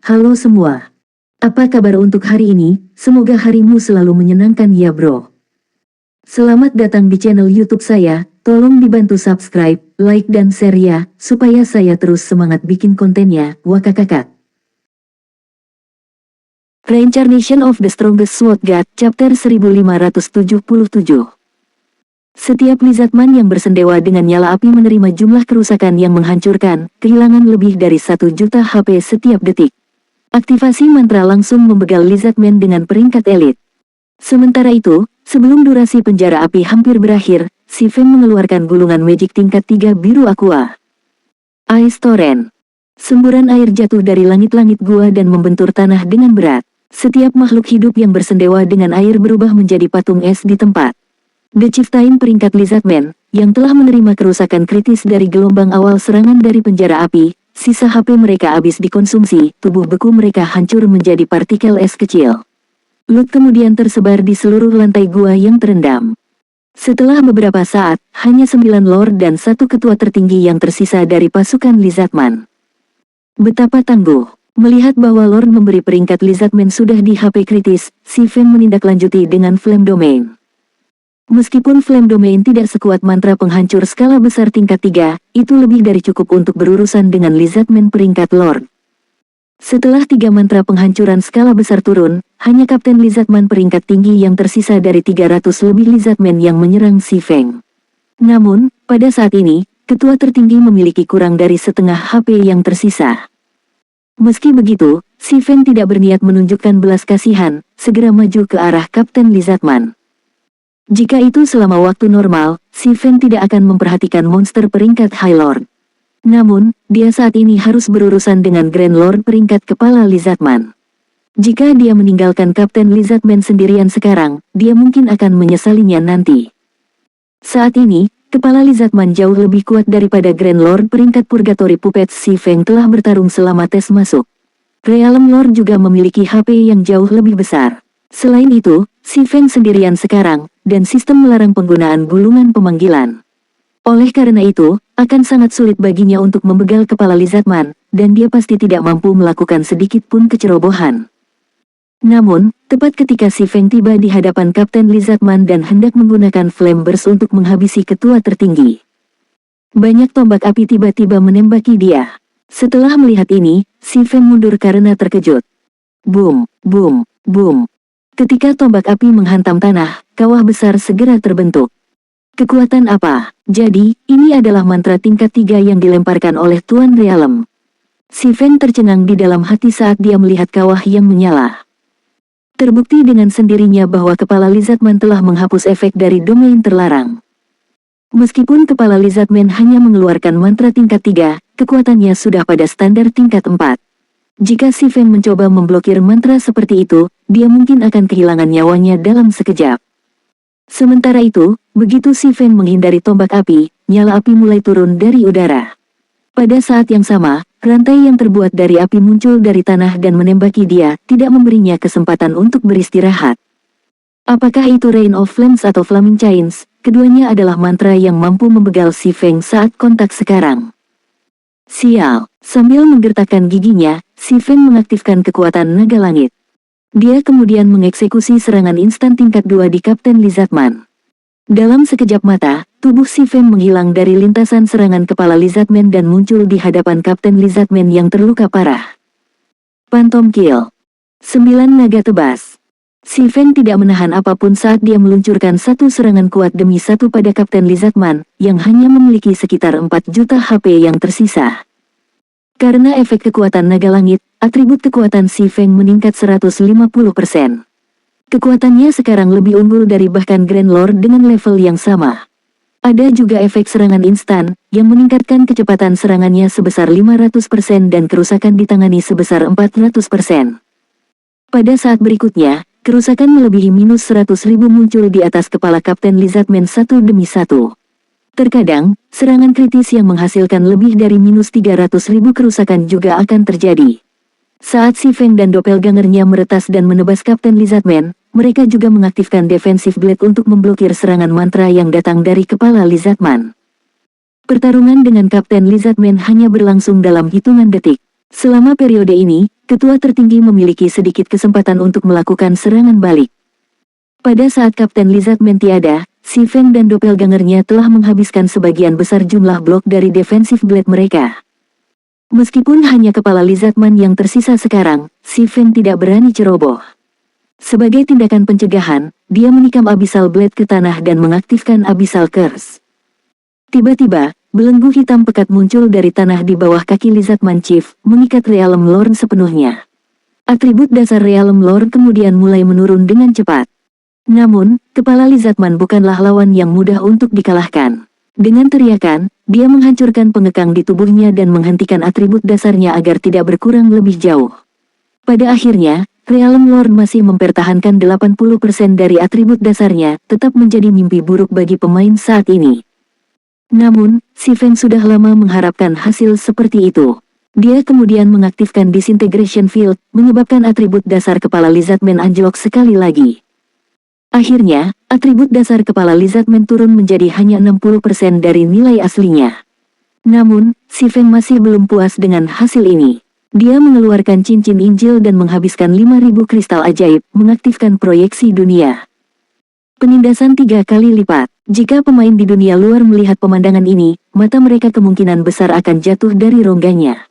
Halo semua. Apa kabar untuk hari ini? Semoga harimu selalu menyenangkan ya bro. Selamat datang di channel YouTube saya. Tolong dibantu subscribe, like dan share ya, supaya saya terus semangat bikin kontennya. Wakakakak. Reincarnation of the Strongest Sword God, Chapter 1577. Setiap lizardman yang bersendewa dengan nyala api menerima jumlah kerusakan yang menghancurkan, kehilangan lebih dari 1 juta HP setiap detik. Aktivasi mantra langsung membegal lizardman dengan peringkat elit. Sementara itu, sebelum durasi penjara api hampir berakhir, si Feng mengeluarkan gulungan magic tingkat 3 biru aqua. Ice Torrent. Semburan air jatuh dari langit-langit gua dan membentur tanah dengan berat. Setiap makhluk hidup yang bersendewa dengan air berubah menjadi patung es di tempat. The Chieftain peringkat Lizardman, yang telah menerima kerusakan kritis dari gelombang awal serangan dari penjara api, sisa HP mereka habis dikonsumsi, tubuh beku mereka hancur menjadi partikel es kecil. Loot kemudian tersebar di seluruh lantai gua yang terendam. Setelah beberapa saat, hanya 9 lord dan 1 ketua tertinggi yang tersisa dari pasukan Lizardman. Betapa tangguh. Melihat bahwa Lord memberi peringkat Lizardman sudah di HP kritis, si Feng menindaklanjuti dengan Flame Domain. Meskipun Flame Domain tidak sekuat mantra penghancur skala besar tingkat 3, itu lebih dari cukup untuk berurusan dengan Lizardman peringkat Lord. Setelah 3 mantra penghancuran skala besar turun, hanya Kapten Lizardman peringkat tinggi yang tersisa dari 300 lebih Lizardman yang menyerang si Feng. Namun, pada saat ini, ketua tertinggi memiliki kurang dari setengah HP yang tersisa. Meski begitu, si Feng tidak berniat menunjukkan belas kasihan, segera maju ke arah Kapten Lizardman. Jika itu selama waktu normal, si Feng tidak akan memperhatikan monster peringkat High Lord. Namun, dia saat ini harus berurusan dengan Grand Lord peringkat kepala Lizardman. Jika dia meninggalkan Kapten Lizardman sendirian sekarang, dia mungkin akan menyesalinya nanti. Saat ini, kepala Lizardman jauh lebih kuat daripada Grand Lord peringkat Purgatory Puppet. Si Feng telah bertarung selama tes masuk. Realm Lord juga memiliki HP yang jauh lebih besar. Selain itu, si Feng sendirian sekarang, dan sistem melarang penggunaan gulungan pemanggilan. Oleh karena itu, akan sangat sulit baginya untuk membegal kepala Lizardman, dan dia pasti tidak mampu melakukan sedikit pun kecerobohan. Namun, tepat ketika si Feng tiba di hadapan Kapten Lizardman dan hendak menggunakan Flame Burst untuk menghabisi ketua tertinggi, banyak tombak api tiba-tiba menembaki dia. Setelah melihat ini, si Feng mundur karena terkejut. Boom, boom, boom. Ketika tombak api menghantam tanah, kawah besar segera terbentuk. Kekuatan apa? Jadi, ini adalah mantra tingkat 3 yang dilemparkan oleh Tuan Realm. Si Feng tercengang di dalam hati saat dia melihat kawah yang menyala. Terbukti dengan sendirinya bahwa kepala Lizardman telah menghapus efek dari domain terlarang. Meskipun kepala Lizardman hanya mengeluarkan mantra tingkat 3, kekuatannya sudah pada standar tingkat 4. Jika si Feng mencoba memblokir mantra seperti itu, dia mungkin akan kehilangan nyawanya dalam sekejap. Sementara itu, begitu si Feng menghindari tombak api, nyala api mulai turun dari udara. Pada saat yang sama, rantai yang terbuat dari api muncul dari tanah dan menembaki dia, tidak memberinya kesempatan untuk beristirahat. Apakah itu Rain of Flames atau Flaming Chains? Keduanya adalah mantra yang mampu membegal si Feng saat kontak sekarang. Sial, sambil menggertakkan giginya, si Feng mengaktifkan kekuatan naga langit. Dia kemudian mengeksekusi serangan instan tingkat 2 di Kapten Lizardman. Dalam sekejap mata, tubuh si Feng menghilang dari lintasan serangan kepala Lizardman dan muncul di hadapan Kapten Lizardman yang terluka parah. Phantom Kill. 9 naga tebas. Si Feng tidak menahan apapun saat dia meluncurkan satu serangan kuat demi satu pada Kapten Lizardman, yang hanya memiliki sekitar 4 juta HP yang tersisa. Karena efek kekuatan naga langit, atribut kekuatan si Feng meningkat 150%. Kekuatannya sekarang lebih unggul dari bahkan Grand Lord dengan level yang sama. Ada juga efek serangan instan, yang meningkatkan kecepatan serangannya sebesar 500% dan kerusakan ditangani sebesar 400%. Pada saat berikutnya, kerusakan melebihi minus 100.000 muncul di atas kepala Kapten Lizardman satu demi satu. Terkadang, serangan kritis yang menghasilkan lebih dari minus 300.000 kerusakan juga akan terjadi. Saat si Feng dan doppelgangernya meretas dan menebas Kapten Lizardman, mereka juga mengaktifkan Defensive Blade untuk memblokir serangan mantra yang datang dari kepala Lizardman. Pertarungan dengan Kapten Lizardman hanya berlangsung dalam hitungan detik. Selama periode ini, ketua tertinggi memiliki sedikit kesempatan untuk melakukan serangan balik. Pada saat Kapten Lizardman tiada, Si Feng dan doppelgangernya telah menghabiskan sebagian besar jumlah blok dari defensive blade mereka. Meskipun hanya kepala Lizardman yang tersisa sekarang, Si Feng tidak berani ceroboh. Sebagai tindakan pencegahan, dia menikam Abyssal Blade ke tanah dan mengaktifkan Abyssal Curse. Tiba-tiba, belenggu hitam pekat muncul dari tanah di bawah kaki Lizardman Chief, mengikat Realm Lord sepenuhnya. Atribut dasar Realm Lord kemudian mulai menurun dengan cepat. Namun, kepala Lizardman bukanlah lawan yang mudah untuk dikalahkan. Dengan teriakan, dia menghancurkan pengekang di tubuhnya dan menghentikan atribut dasarnya agar tidak berkurang lebih jauh. Pada akhirnya, Realm Lord masih mempertahankan 80% dari atribut dasarnya, tetap menjadi mimpi buruk bagi pemain saat ini. Namun, Si Feng sudah lama mengharapkan hasil seperti itu. Dia kemudian mengaktifkan Disintegration Field, menyebabkan atribut dasar kepala Lizardman anjlok sekali lagi. Akhirnya, atribut dasar kepala Lizardman turun menjadi hanya 60% dari nilai aslinya. Namun, Si Feng masih belum puas dengan hasil ini. Dia mengeluarkan cincin Injil dan menghabiskan 5.000 kristal ajaib, mengaktifkan proyeksi dunia. Penindasan 3 kali lipat. Jika pemain di dunia luar melihat pemandangan ini, mata mereka kemungkinan besar akan jatuh dari rongganya.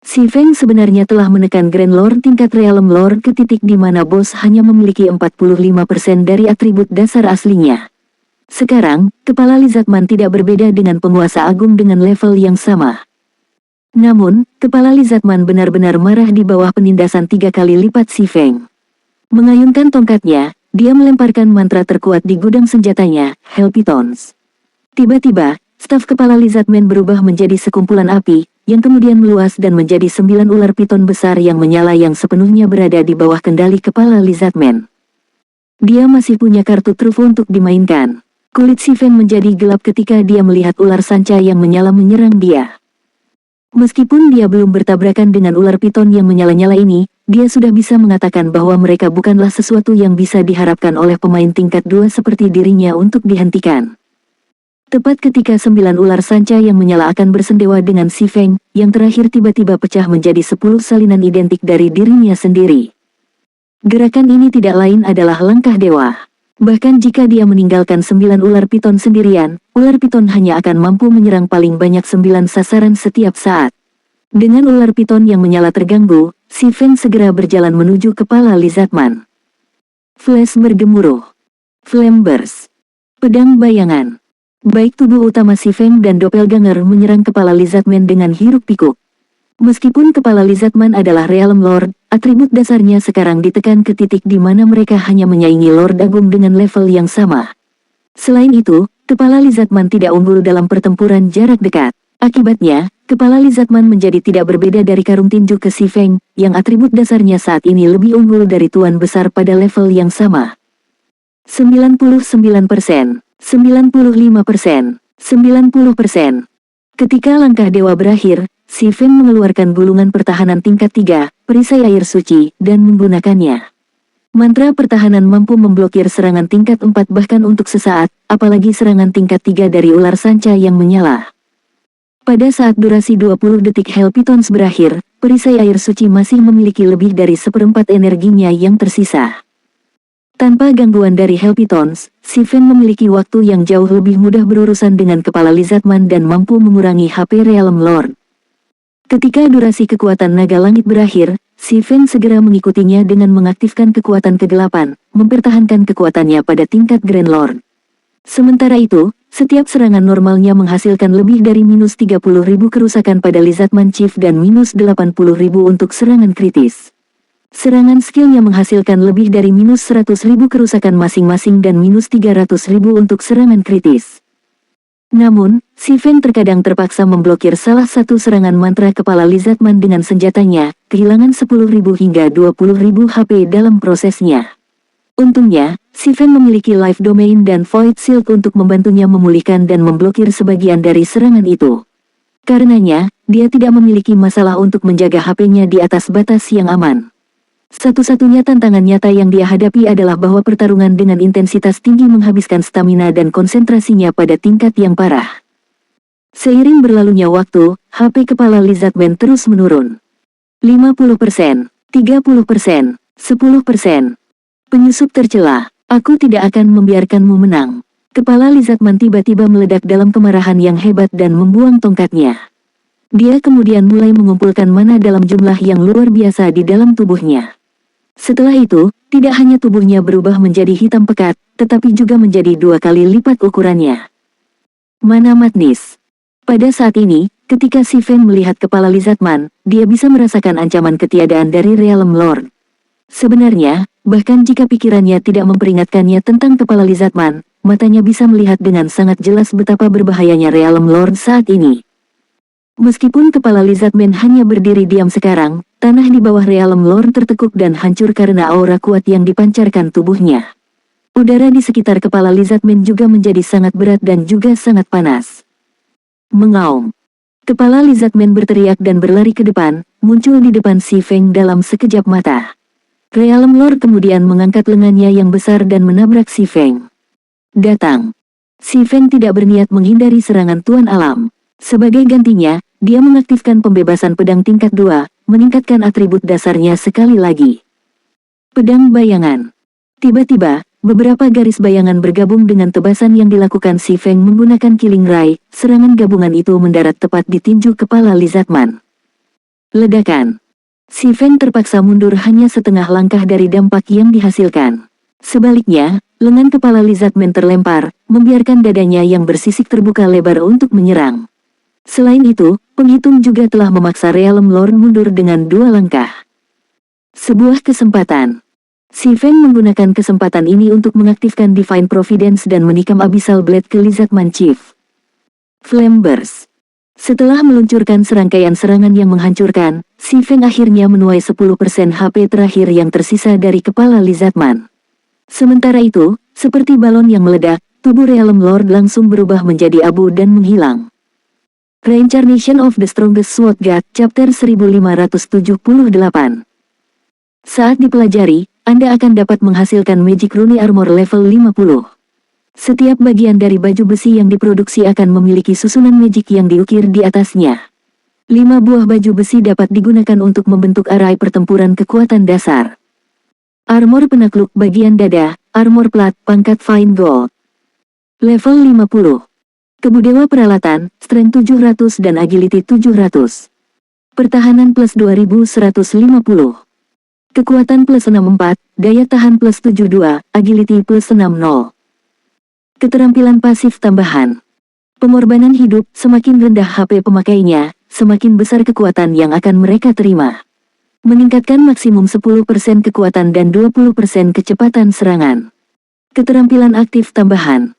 Si Feng sebenarnya telah menekan Grand Lord tingkat Realm Lord ke titik di mana bos hanya memiliki 45% dari atribut dasar aslinya. Sekarang, kepala Lizardman tidak berbeda dengan penguasa agung dengan level yang sama. Namun, kepala Lizardman benar-benar marah di bawah penindasan 3 kali lipat Si Feng. Mengayunkan tongkatnya, dia melemparkan mantra terkuat di gudang senjatanya, Hell Pythons. Tiba-tiba, staf kepala Lizardman berubah menjadi sekumpulan api, yang kemudian meluas dan menjadi 9 ular piton besar yang menyala yang sepenuhnya berada di bawah kendali kepala Lizardman. Dia masih punya kartu truf untuk dimainkan. Kulit Si Feng menjadi gelap ketika dia melihat ular sanca yang menyala menyerang dia. Meskipun dia belum bertabrakan dengan ular piton yang menyala-nyala ini, dia sudah bisa mengatakan bahwa mereka bukanlah sesuatu yang bisa diharapkan oleh pemain tingkat 2 seperti dirinya untuk dihentikan. Tepat ketika 9 ular sanca yang menyala akan bersendewa dengan Si Feng, yang terakhir tiba-tiba pecah menjadi 10 salinan identik dari dirinya sendiri. Gerakan ini tidak lain adalah langkah dewa. Bahkan jika dia meninggalkan 9 ular piton sendirian, ular piton hanya akan mampu menyerang paling banyak 9 sasaran setiap saat. Dengan ular piton yang menyala terganggu, Si Feng segera berjalan menuju kepala Lizardman. Flash bergemuruh. Flame Burst. Pedang bayangan. Baik tubuh utama Si Feng dan doppelganger menyerang kepala Lizardman dengan hiruk-pikuk. Meskipun kepala Lizardman adalah Realm Lord, atribut dasarnya sekarang ditekan ke titik di mana mereka hanya menyaingi Lord Agung dengan level yang sama. Selain itu, kepala Lizardman tidak unggul dalam pertempuran jarak dekat. Akibatnya, kepala Lizardman menjadi tidak berbeda dari karung tinju ke Si Feng, yang atribut dasarnya saat ini lebih unggul dari tuan besar pada level yang sama. 99%. 95%, 90%. Ketika langkah dewa berakhir, Si Feng mengeluarkan gulungan pertahanan tingkat 3, perisai air suci, dan menggunakannya. Mantra pertahanan mampu memblokir serangan tingkat 4 bahkan untuk sesaat, apalagi serangan tingkat 3 dari ular sanca yang menyala. Pada saat durasi 20 detik Hell Pythons berakhir, perisai air suci masih memiliki lebih dari 1/4 energinya yang tersisa. Tanpa gangguan dari Hell Pythons, Si Feng memiliki waktu yang jauh lebih mudah berurusan dengan kepala Lizardman dan mampu mengurangi HP Realm Lord. Ketika durasi kekuatan naga langit berakhir, Si Feng segera mengikutinya dengan mengaktifkan kekuatan kegelapan, mempertahankan kekuatannya pada tingkat Grand Lord. Sementara itu, setiap serangan normalnya menghasilkan lebih dari minus 30.000 kerusakan pada Lizardman Chief dan minus 80.000 untuk serangan kritis. Serangan skillnya menghasilkan lebih dari minus 100.000 kerusakan masing-masing dan minus 300.000 untuk serangan kritis. Namun, Si Feng terkadang terpaksa memblokir salah satu serangan mantra kepala Lizardman dengan senjatanya, kehilangan 10.000 hingga 20.000 HP dalam prosesnya. Untungnya, Si Feng memiliki Life Domain dan Void Shield untuk membantunya memulihkan dan memblokir sebagian dari serangan itu. Karenanya, dia tidak memiliki masalah untuk menjaga HP-nya di atas batas yang aman. Satu-satunya tantangan nyata yang dia hadapi adalah bahwa pertarungan dengan intensitas tinggi menghabiskan stamina dan konsentrasinya pada tingkat yang parah. Seiring berlalunya waktu, HP kepala Lizardman terus menurun. 50%, 30%, 10%. Penyusup tercela, aku tidak akan membiarkanmu menang. Kepala Lizardman tiba-tiba meledak dalam kemarahan yang hebat dan membuang tongkatnya. Dia kemudian mulai mengumpulkan mana dalam jumlah yang luar biasa di dalam tubuhnya. Setelah itu, tidak hanya tubuhnya berubah menjadi hitam pekat, tetapi juga menjadi 2 kali lipat ukurannya. Mana magnis. Pada saat ini, ketika Si Feng melihat kepala Lizardman, dia bisa merasakan ancaman ketiadaan dari Realm Lord. Sebenarnya, bahkan jika pikirannya tidak memperingatkannya tentang kepala Lizardman, matanya bisa melihat dengan sangat jelas betapa berbahayanya Realm Lord saat ini. Meskipun kepala Lizardman hanya berdiri diam sekarang, tanah di bawah Realm Lord tertekuk dan hancur karena aura kuat yang dipancarkan tubuhnya. Udara di sekitar kepala Lizardman juga menjadi sangat berat dan juga sangat panas. Mengaum. Kepala Lizardman berteriak dan berlari ke depan, muncul di depan Si Feng dalam sekejap mata. Realm Lord kemudian mengangkat lengannya yang besar dan menabrak Si Feng. Datang. Si Feng tidak berniat menghindari serangan Tuan Alam. Sebagai gantinya, dia mengaktifkan pembebasan pedang tingkat 2, meningkatkan atribut dasarnya sekali lagi. Pedang bayangan. Tiba-tiba, beberapa garis bayangan bergabung dengan tebasan yang dilakukan Si Feng menggunakan Killing Ray. Serangan gabungan itu mendarat tepat di tinju kepala Lizardman. Ledakan. Si Feng terpaksa mundur hanya setengah langkah dari dampak yang dihasilkan. Sebaliknya, lengan kepala Lizardman terlempar, membiarkan dadanya yang bersisik terbuka lebar untuk menyerang. Selain itu, penghitung juga telah memaksa Realm Lord mundur dengan 2 langkah. Sebuah kesempatan. Si Feng menggunakan kesempatan ini untuk mengaktifkan Divine Providence dan menikam Abyssal Blade ke Lizardman Chief. Flame Burst. Setelah meluncurkan serangkaian serangan yang menghancurkan, Si Feng akhirnya menuai 10% HP terakhir yang tersisa dari kepala Lizardman. Sementara itu, seperti balon yang meledak, tubuh Realm Lord langsung berubah menjadi abu dan menghilang. Reincarnation of the Strongest Sword God, Chapter 1578. Saat dipelajari, Anda akan dapat menghasilkan Magic Rune Armor level 50. Setiap bagian dari baju besi yang diproduksi akan memiliki susunan magic yang diukir di atasnya. 5 buah baju besi dapat digunakan untuk membentuk arai pertempuran kekuatan dasar. Armor penakluk bagian dada, armor plat, pangkat Fine Gold. Level 50. Kebudewa peralatan, Strength 700 dan Agility 700. Pertahanan plus 2150. Kekuatan plus 64, daya tahan plus 72, agility plus 60. Keterampilan pasif tambahan. Pengorbanan hidup, semakin rendah HP pemakainya, semakin besar kekuatan yang akan mereka terima. Meningkatkan maksimum 10% kekuatan dan 20% kecepatan serangan. Keterampilan aktif tambahan.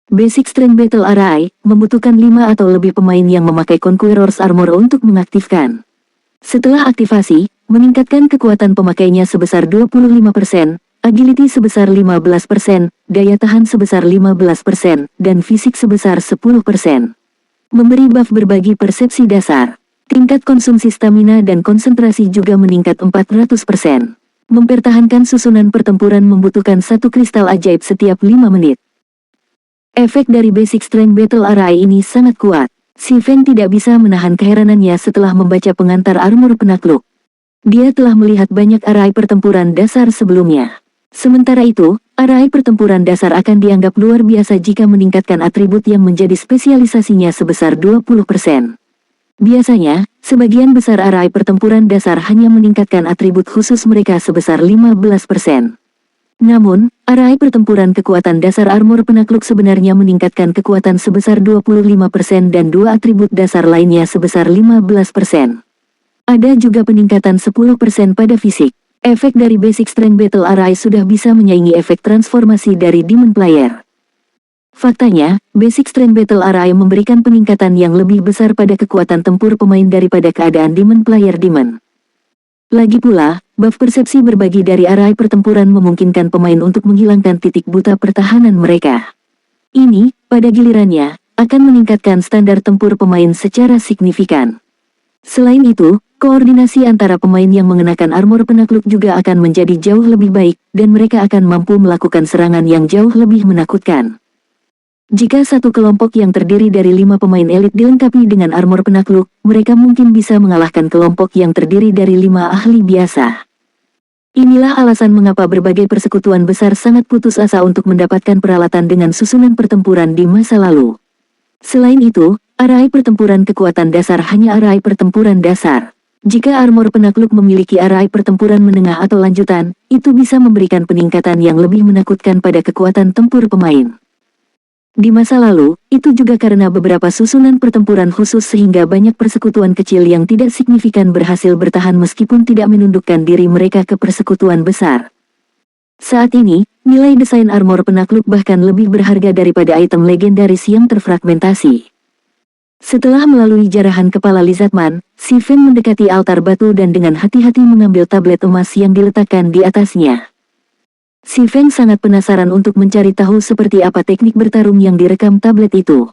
Basic Strength Battle Array, membutuhkan 5 atau lebih pemain yang memakai Conqueror's Armor untuk mengaktifkan. Setelah aktivasi, meningkatkan kekuatan pemakainya sebesar 25%, agility sebesar 15%, daya tahan sebesar 15%, dan fisik sebesar 10%. Memberi buff berbagi persepsi dasar. Tingkat konsumsi stamina dan konsentrasi juga meningkat 400%. Mempertahankan susunan pertempuran membutuhkan 1 kristal ajaib setiap 5 menit. Efek dari Basic Strength Battle Array ini sangat kuat. Si Feng tidak bisa menahan keheranannya setelah membaca pengantar armor penakluk. Dia telah melihat banyak arai pertempuran dasar sebelumnya. Sementara itu, arai pertempuran dasar akan dianggap luar biasa jika meningkatkan atribut yang menjadi spesialisasinya sebesar 20%. Biasanya, sebagian besar arai pertempuran dasar hanya meningkatkan atribut khusus mereka sebesar 15%. Namun, arai pertempuran kekuatan dasar armor penakluk sebenarnya meningkatkan kekuatan sebesar 25% dan 2 atribut dasar lainnya sebesar 15%. Ada juga peningkatan 10% pada fisik. Efek dari Basic Strength Battle Array sudah bisa menyaingi efek transformasi dari Demon Player. Faktanya, Basic Strength Battle Array memberikan peningkatan yang lebih besar pada kekuatan tempur pemain daripada keadaan Demon Player Demon. Lagi pula, buff persepsi berbagi dari arai pertempuran memungkinkan pemain untuk menghilangkan titik buta pertahanan mereka. Ini, pada gilirannya, akan meningkatkan standar tempur pemain secara signifikan. Selain itu, koordinasi antara pemain yang mengenakan armor penakluk juga akan menjadi jauh lebih baik, dan mereka akan mampu melakukan serangan yang jauh lebih menakutkan. Jika satu kelompok yang terdiri dari 5 pemain elit dilengkapi dengan armor penakluk, mereka mungkin bisa mengalahkan kelompok yang terdiri dari 5 ahli biasa. Inilah alasan mengapa berbagai persekutuan besar sangat putus asa untuk mendapatkan peralatan dengan susunan pertempuran di masa lalu. Selain itu, arai pertempuran kekuatan dasar hanya arai pertempuran dasar. Jika armor penakluk memiliki arai pertempuran menengah atau lanjutan, itu bisa memberikan peningkatan yang lebih menakutkan pada kekuatan tempur pemain. Di masa lalu, itu juga karena beberapa susunan pertempuran khusus sehingga banyak persekutuan kecil yang tidak signifikan berhasil bertahan meskipun tidak menundukkan diri mereka ke persekutuan besar. Saat ini, nilai desain armor penakluk bahkan lebih berharga daripada item legendaris yang terfragmentasi. Setelah melalui jarahan kepala Lizardman, si Feng mendekati altar batu dan dengan hati-hati mengambil tablet emas yang diletakkan di atasnya. Si Feng sangat penasaran untuk mencari tahu seperti apa teknik bertarung yang direkam tablet itu.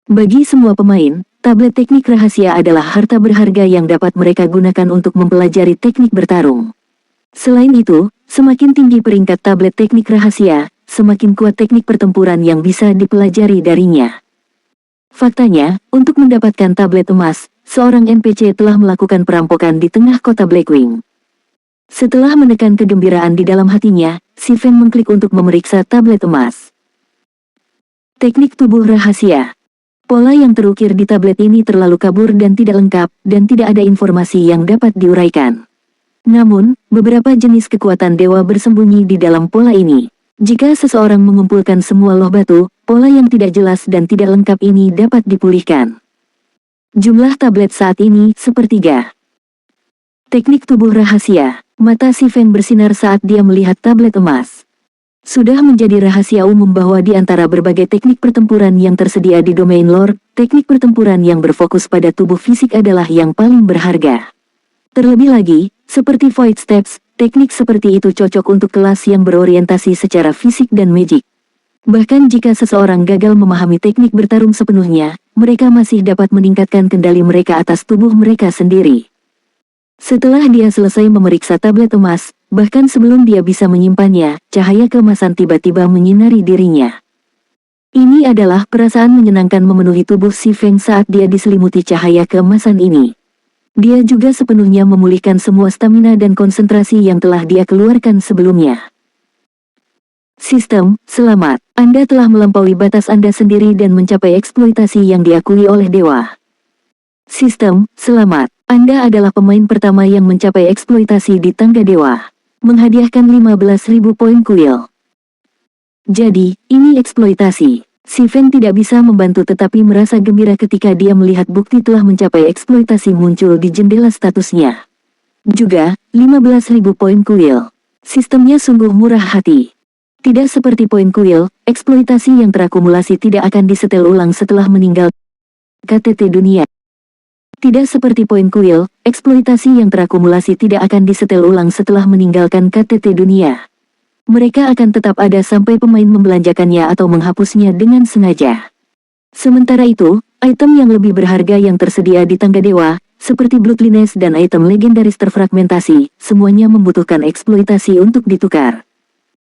Bagi semua pemain, tablet teknik rahasia adalah harta berharga yang dapat mereka gunakan untuk mempelajari teknik bertarung. Selain itu, semakin tinggi peringkat tablet teknik rahasia, semakin kuat teknik pertempuran yang bisa dipelajari darinya. Faktanya, untuk mendapatkan tablet emas, seorang NPC telah melakukan perampokan di tengah kota Blackwing. Setelah menekan kegembiraan di dalam hatinya, si Feng mengklik untuk memeriksa tablet emas. Teknik tubuh rahasia. Pola yang terukir di tablet ini terlalu kabur dan tidak lengkap, dan tidak ada informasi yang dapat diuraikan. Namun, beberapa jenis kekuatan dewa bersembunyi di dalam pola ini. Jika seseorang mengumpulkan semua loh batu, pola yang tidak jelas dan tidak lengkap ini dapat dipulihkan. Jumlah tablet saat ini, 1/3. Teknik tubuh rahasia. Mata si Feng bersinar saat dia melihat tablet emas. Sudah menjadi rahasia umum bahwa di antara berbagai teknik pertempuran yang tersedia di domain lore, teknik pertempuran yang berfokus pada tubuh fisik adalah yang paling berharga. Terlebih lagi, seperti Void Steps, teknik seperti itu cocok untuk kelas yang berorientasi secara fisik dan magic. Bahkan jika seseorang gagal memahami teknik bertarung sepenuhnya, mereka masih dapat meningkatkan kendali mereka atas tubuh mereka sendiri. Setelah dia selesai memeriksa tablet emas, bahkan sebelum dia bisa menyimpannya, cahaya keemasan tiba-tiba menyinari dirinya. Ini adalah perasaan menyenangkan memenuhi tubuh si Feng saat dia diselimuti cahaya keemasan ini. Dia juga sepenuhnya memulihkan semua stamina dan konsentrasi yang telah dia keluarkan sebelumnya. Sistem, selamat. Anda telah melampaui batas Anda sendiri dan mencapai eksploitasi yang diakui oleh dewa. Sistem, selamat. Anda adalah pemain pertama yang mencapai eksploitasi di tangga dewa. Menghadiahkan 15.000 poin kuil. Jadi, ini eksploitasi. Si Feng tidak bisa membantu tetapi merasa gembira ketika dia melihat bukti telah mencapai eksploitasi muncul di jendela statusnya. Juga, 15.000 poin kuil. Sistemnya sungguh murah hati. Tidak seperti poin kuil, eksploitasi yang terakumulasi tidak akan disetel ulang setelah meninggal KTT dunia. Tidak seperti poin kuil, eksploitasi yang terakumulasi tidak akan disetel ulang setelah meninggalkan KTT dunia. Mereka akan tetap ada sampai pemain membelanjakannya atau menghapusnya dengan sengaja. Sementara itu, item yang lebih berharga yang tersedia di tangga dewa, seperti Bloodliness dan item legendaris terfragmentasi, semuanya membutuhkan eksploitasi untuk ditukar.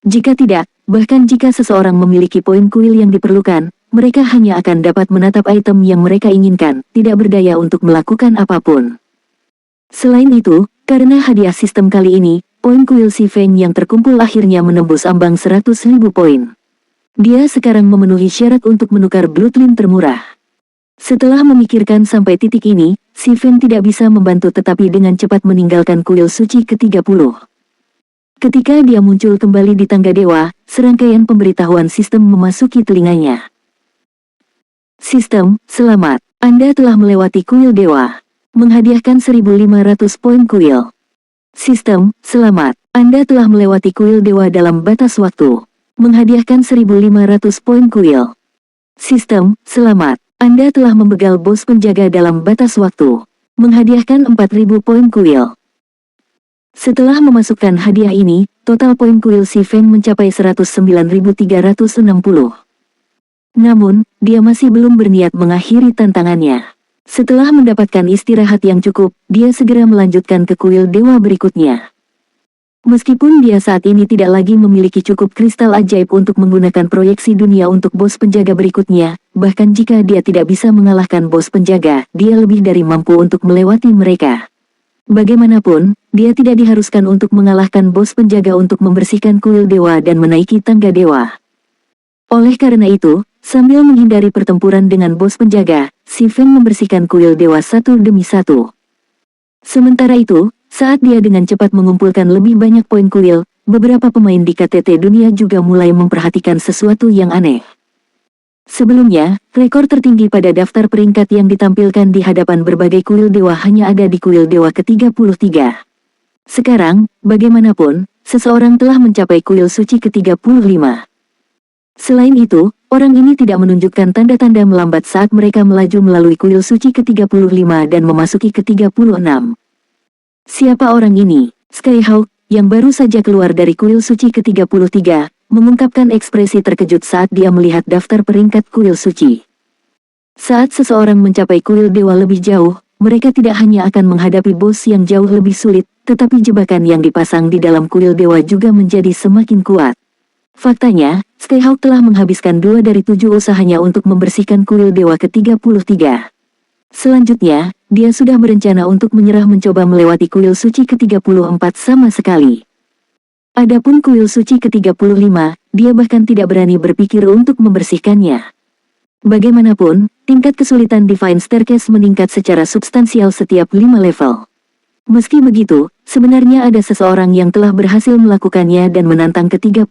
Jika tidak, bahkan jika seseorang memiliki poin kuil yang diperlukan, mereka hanya akan dapat menatap item yang mereka inginkan, tidak berdaya untuk melakukan apapun. Selain itu, karena hadiah sistem kali ini, poin kuil si Feng yang terkumpul akhirnya menembus ambang 100.000 poin. Dia sekarang memenuhi syarat untuk menukar Bloodline termurah. Setelah memikirkan sampai titik ini, si Feng tidak bisa membantu tetapi dengan cepat meninggalkan kuil suci ke-30. Ketika dia muncul kembali di tangga dewa, serangkaian pemberitahuan sistem memasuki telinganya. Sistem, selamat. Anda telah melewati kuil dewa. Menghadiahkan 1.500 poin kuil. Sistem, selamat. Anda telah melewati kuil dewa dalam batas waktu. Menghadiahkan 1.500 poin kuil. Sistem, selamat. Anda telah membegal bos penjaga dalam batas waktu. Menghadiahkan 4.000 poin kuil. Setelah memasukkan hadiah ini, total poin kuil si Feng mencapai 109.360. Namun, dia masih belum berniat mengakhiri tantangannya. Setelah mendapatkan istirahat yang cukup, dia segera melanjutkan ke kuil dewa berikutnya. Meskipun dia saat ini tidak lagi memiliki cukup kristal ajaib untuk menggunakan proyeksi dunia untuk bos penjaga berikutnya, bahkan jika dia tidak bisa mengalahkan bos penjaga, dia lebih dari mampu untuk melewati mereka. Bagaimanapun, dia tidak diharuskan untuk mengalahkan bos penjaga untuk membersihkan kuil dewa dan menaiki tangga dewa. Oleh karena itu, sambil menghindari pertempuran dengan bos penjaga, si Feng membersihkan kuil dewa satu demi satu. Sementara itu, saat dia dengan cepat mengumpulkan lebih banyak poin kuil, beberapa pemain di KTT dunia juga mulai memperhatikan sesuatu yang aneh. Sebelumnya, rekor tertinggi pada daftar peringkat yang ditampilkan di hadapan berbagai kuil dewa hanya ada di kuil dewa ke-33. Sekarang, bagaimanapun, seseorang telah mencapai kuil suci ke-35. Selain itu, orang ini tidak menunjukkan tanda-tanda melambat saat mereka melaju melalui kuil suci ke-35 dan memasuki ke-36. Siapa orang ini? Skyhawk, yang baru saja keluar dari kuil suci ke-33, mengungkapkan ekspresi terkejut saat dia melihat daftar peringkat kuil suci. Saat seseorang mencapai kuil dewa lebih jauh, mereka tidak hanya akan menghadapi bos yang jauh lebih sulit, tetapi jebakan yang dipasang di dalam kuil dewa juga menjadi semakin kuat. Faktanya, Skyhawk telah menghabiskan 2 dari 7 usahanya untuk membersihkan kuil dewa ke-33. Selanjutnya, dia sudah berencana untuk menyerah mencoba melewati kuil suci ke-34 sama sekali. Adapun kuil suci ke-35, dia bahkan tidak berani berpikir untuk membersihkannya. Bagaimanapun, tingkat kesulitan Divine Staircase meningkat secara substansial setiap 5 level. Meski begitu, sebenarnya ada seseorang yang telah berhasil melakukannya dan menantang ke-36.